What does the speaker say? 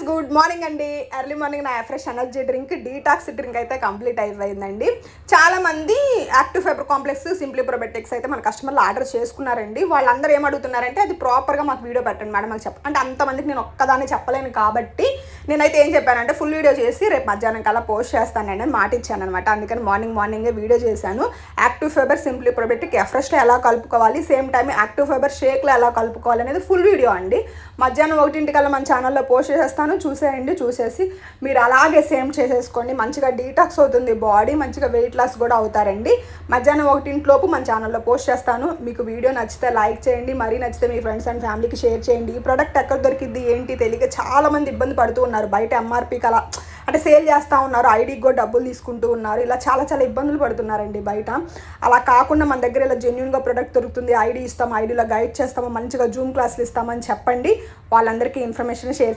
Good morning అండి. Early morning నా fresh energy drink detox drink అయితే కంప్లీట్ అయిపోయిందండి. చాలామంది యాక్టివ్ ఫైబర్ కాంప్లెక్స్ సింప్లీ ప్రొబెటిక్స్ అయితే మన కస్టమర్లు ఆర్డర్ చేసుకున్నారండి. వాళ్ళందరూ ఏమడుగుతున్నారంటే అది ప్రాపర్గా మాకు వీడియో పెట్టండి మేడం మాకు అంటే అంతమందికి నేను ఒక్కదాన్ని చెప్పలేను కాబట్టి నేనైతే ఏం చెప్పానంటే ఫుల్ వీడియో చేసి రేపు మధ్యాహ్నం కల్లా పోస్ట్ చేస్తానండి అని మాట ఇచ్చాను అనమాట. అందుకని మార్నింగే వీడియో చేశాను. యాక్టివ్ ఫైబర్ సింప్లీ ప్రొబెటిక్ ఎఫ్రెష్లో ఎలా కలుపుకోవాలి, సేమ్ టైం యాక్టివ్ ఫైబర్ షేక్లో ఎలా కలుపుకోవాలి అనేది ఫుల్ వీడియో అండి. మధ్యాహ్నం 1 మన ఛానల్లో పోస్ట్ చేసేస్తాను, చూసేయండి. చూసేసి మీరు అలాగే సేమ్ చేసేసుకోండి. మంచిగా డీటాక్స్ అవుతుంది బాడీ, మంచిగా వెయిట్ లాస్ కూడా అవుతారండి. మధ్యాహ్నం 1 మన ఛానల్లో పోస్ట్ చేస్తాను. మీకు వీడియో నచ్చితే లైక్ చేయండి, మరీ నచ్చితే మీ ఫ్రెండ్స్ అండ్ ఫ్యామిలీకి షేర్ చేయండి. ఈ ప్రోడక్ట్ ఎక్కడ దొరికింది ఏంటి తెలియక చాలామంది ఇబ్బంది పడుతూ ఉన్నారు. బయట ఎంఆర్పీకి అలా అంటే సేల్ చేస్తూ ఉన్నారు, ఐడీకి కూడా డబ్బులు తీసుకుంటూ ఉన్నారు. ఇలా చాలా ఇబ్బందులు పడుతున్నారండి బయట. అలా కాకుండా మన దగ్గర ఇలా జెన్యూన్గా ప్రోడక్ట్ దొరుకుతుంది, ఐడీ ఇస్తాము, ఐడీలో గైడ్ చేస్తాము, మంచిగా జూమ్ క్లాసులు ఇస్తామని చెప్పండి. వాళ్ళందరికీ ఇన్ఫర్మేషన్ షేర్